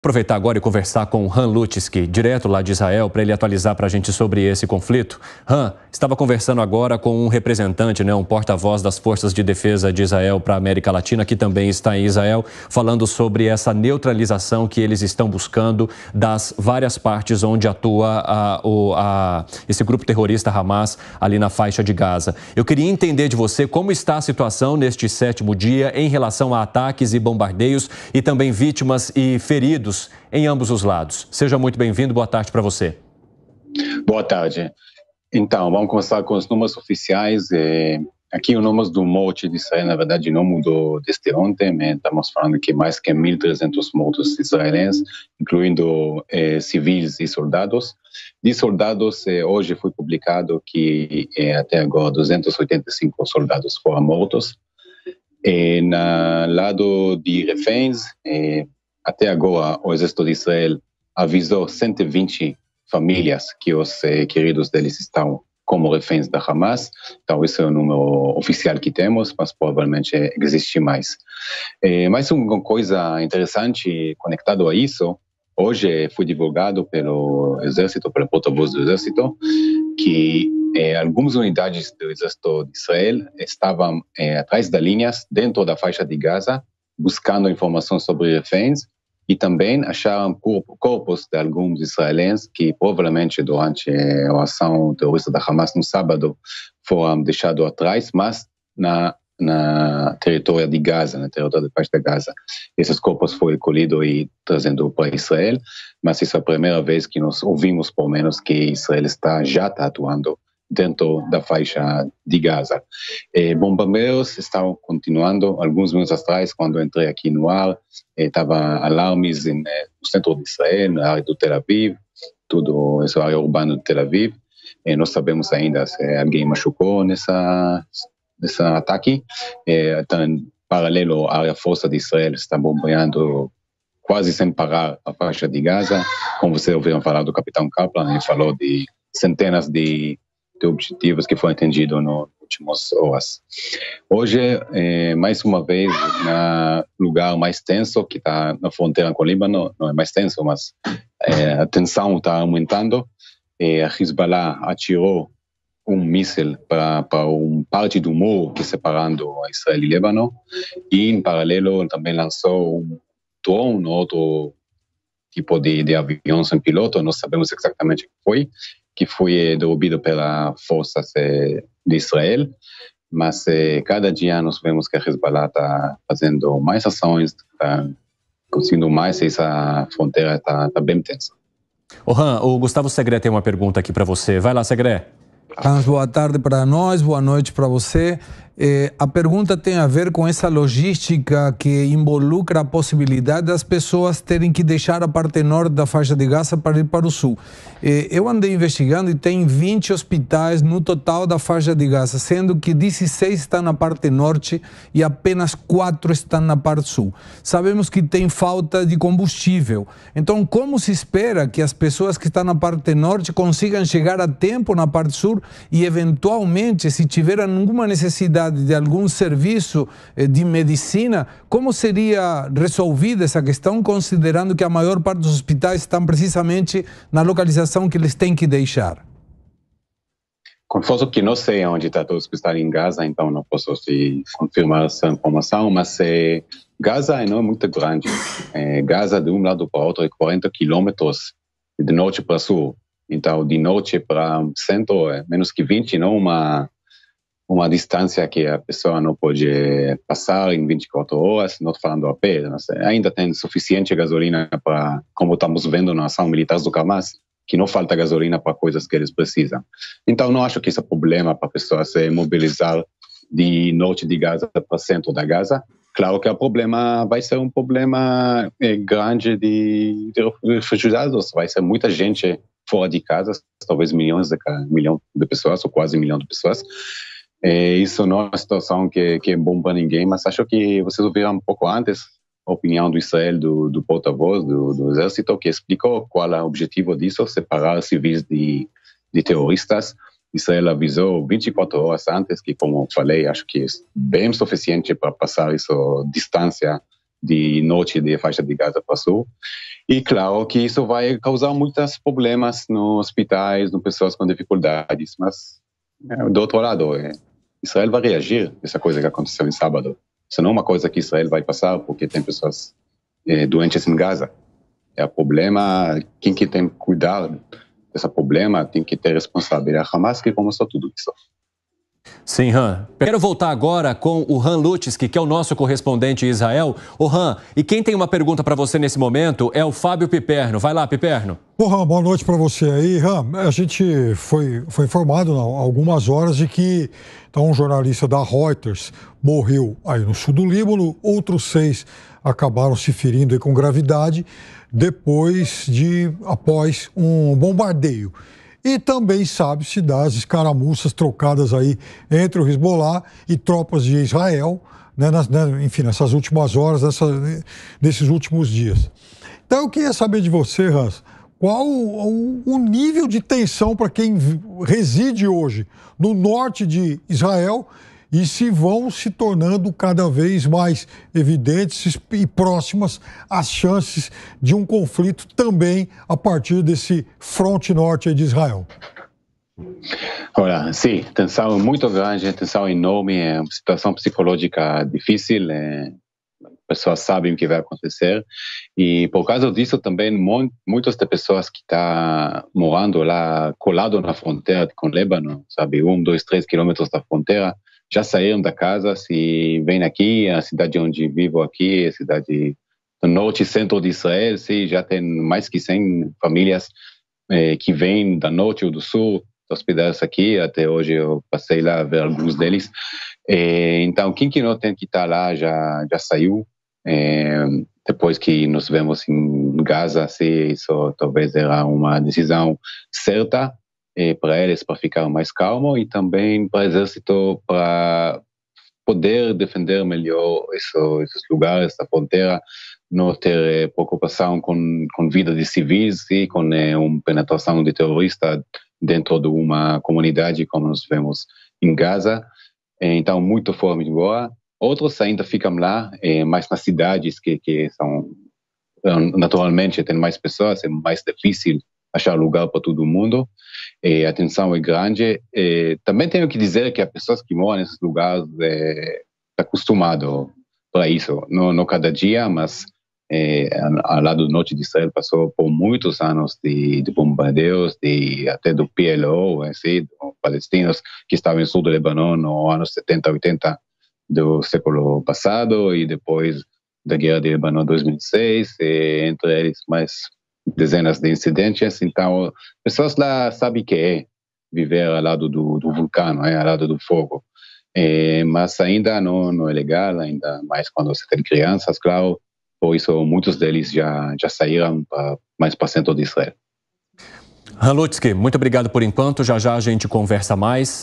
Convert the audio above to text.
Aproveitar agora e conversar com o Han Lutzky, direto lá de Israel, para ele atualizar para a gente sobre esse conflito. Han, estava conversando agora com um representante, um porta-voz das Forças de Defesa de Israel para a América Latina, que também está em Israel, falando sobre essa neutralização que eles estão buscando das várias partes onde atua esse grupo terrorista Hamas ali na faixa de Gaza. Eu queria entender de você como está a situação neste 7º dia em relação a ataques e bombardeios e também vítimas e feridos em ambos os lados. Seja muito bem-vindo, boa tarde para você. Boa tarde. Então, vamos começar com os números oficiais. Aqui o número do morte de Israel, na verdade, não mudou desde ontem. Estamos falando que mais que 1.300 mortos israelenses, incluindo civis e soldados. De soldados, hoje foi publicado que até agora 285 soldados foram mortos. No lado de reféns, até agora, o Exército de Israel avisou 120 famílias que os queridos deles estão como reféns da Hamas. Então, esse é o número oficial que temos, mas provavelmente existe mais. Mais uma coisa interessante conectado a isso, hoje foi divulgado pelo Exército, pelo porta-voz do Exército, que algumas unidades do Exército de Israel estavam atrás das linhas, dentro da faixa de Gaza, buscando informações sobre reféns e também acharam corpos de alguns israelenses que provavelmente durante a ação terrorista da Hamas no sábado foram deixados atrás, mas na território de Gaza, na território da faixa de Gaza. Esses corpos foram recolhidos e trazidos para Israel, mas isso é a primeira vez que nós ouvimos, pelo menos, que Israel já está atuando dentro da faixa de Gaza. Bombardeios estão continuando. Alguns minutos atrás, quando entrei aqui no ar, estava alarmes no centro de Israel, na área do Tel Aviv, tudo essa área urbana de Tel Aviv. Não sabemos ainda se alguém machucou nesse ataque. Então, em paralelo, a área força de Israel está bombardeando quase sem parar a faixa de Gaza. Como vocês ouviram falar do capitão Kaplan, ele falou de centenas de objetivos que foram atingidos nas últimas horas. Hoje, mais uma vez, no lugar mais tenso, que está na fronteira com o Líbano, não é mais tenso, mas a tensão está aumentando. A Hezbollah atirou um míssil para parte do muro que separando Israel e Líbano, e em paralelo também lançou um drone, outro tipo de avião sem piloto, não sabemos exatamente o que foi derrubado pelas forças de Israel, mas cada dia nós vemos que a Hezbollah está fazendo mais ações, está conseguindo mais, essa fronteira está bem tensa. Han, o Gustavo Segré tem uma pergunta aqui para você. Vai lá, Segré. Boa tarde para nós, boa noite para você. A pergunta tem a ver com essa logística que involucra a possibilidade das pessoas terem que deixar a parte norte da faixa de Gaza para ir para o sul. Eu andei investigando e tem 20 hospitais no total da faixa de Gaza, sendo que 16 estão na parte norte e apenas 4 estão na parte sul. Sabemos que tem falta de combustível. Então, como se espera que as pessoas que estão na parte norte consigam chegar a tempo na parte sul e, eventualmente, se tiver alguma necessidade de algum serviço de medicina, como seria resolvida essa questão, considerando que a maior parte dos hospitais estão precisamente na localização que eles têm que deixar? Confesso que não sei onde está o hospital em Gaza, então não posso confirmar essa informação, mas Gaza não é muito grande. Gaza, de um lado para o outro, é 40 quilômetros de norte para sul. Então, de norte para o centro, é menos que 20, não uma distância que a pessoa não pode passar em 24 horas, não falando a pé. Ainda tem suficiente gasolina para, como estamos vendo na ação militar do Hamas, que não falta gasolina para coisas que eles precisam. Então, não acho que isso é problema para a pessoa se mobilizar de norte de Gaza para centro da Gaza. Claro que o problema vai ser um problema grande de refugiados, vai ser muita gente fora de casa, talvez milhão de pessoas, ou quase 1 milhão de pessoas. Isso não é uma situação que é bom para ninguém, mas acho que vocês ouviram um pouco antes a opinião do Israel, do porta-voz do Exército, que explicou qual é o objetivo disso, separar civis de terroristas. Israel avisou 24 horas antes, que, como falei, acho que é bem suficiente para passar essa distância de norte de faixa de Gaza para sul. E claro que isso vai causar muitos problemas nos hospitais, nas pessoas com dificuldades, mas do outro lado, Israel vai reagir a essa coisa que aconteceu em sábado. Isso não é uma coisa que Israel vai passar porque tem pessoas doentes em Gaza. É o problema, quem que tem que cuidar desse problema tem que ter responsabilidade. A Hamas que começou tudo isso. Sim, Han. Quero voltar agora com o Han Lutzky, que é o nosso correspondente em Israel. Ô, Han, e quem tem uma pergunta para você nesse momento é o Fábio Piperno. Vai lá, Piperno. Ô, Han, boa noite para você aí. Han, a gente foi informado há algumas horas de que um jornalista da Reuters morreu aí no sul do Líbano, outros 6 acabaram se ferindo aí com gravidade após um bombardeio. E também sabe-se das escaramuças trocadas aí entre o Hezbollah e tropas de Israel, né, enfim, nessas últimas horas, nesses últimos dias. Então eu queria saber de você, Hans, qual o nível de tensão para quem reside hoje no norte de Israel e se vão se tornando cada vez mais evidentes e próximas as chances de um conflito também a partir desse fronte norte de Israel. Olha, sim, tensão muito grande, tensão enorme, é uma situação psicológica difícil, as pessoas sabem o que vai acontecer e por causa disso também muitas das pessoas que estão morando lá colado na fronteira com o Líbano, sabe, 1, 2, 3 quilômetros da fronteira, já saíram da casa, se vêm aqui, a cidade onde vivo aqui, a cidade do norte e centro de Israel, sim, já tem mais que 100 famílias que vêm do norte ou do sul, hospedados aqui, até hoje eu passei lá a ver alguns deles. Então, quem que não tem que estar lá já saiu, depois que nos vemos em Gaza, sim, isso talvez era uma decisão certa, para eles, para ficar mais calmo e também para o exército, para poder defender melhor esses lugares da fronteira, não ter preocupação com vida de civis e com uma penetração de terrorista dentro de uma comunidade, como nós vemos em Gaza. Então, muito forma de boa. Outros ainda ficam lá, mais nas cidades que são, naturalmente, tem mais pessoas, é mais difícil achar lugar para todo mundo. A tensão é grande. Também tenho que dizer que as pessoas que moram nesses lugares estão acostumadas para isso. Não cada dia, mas ao lado do norte de Israel passou por muitos anos de bombardeios, até do PLO, assim, dos palestinos que estavam no sul do Líbano nos anos 70, 80 do século passado e depois da guerra do Líbano 2006, entre eles mais dezenas de incidentes. Então, pessoas lá sabem que é viver ao lado do vulcão, ao lado do fogo. Mas ainda não é legal, ainda mais quando você tem crianças, claro. Por isso, muitos deles já saíram mais para o centro de Israel. Han Lutzky, muito obrigado por enquanto. Já já a gente conversa mais.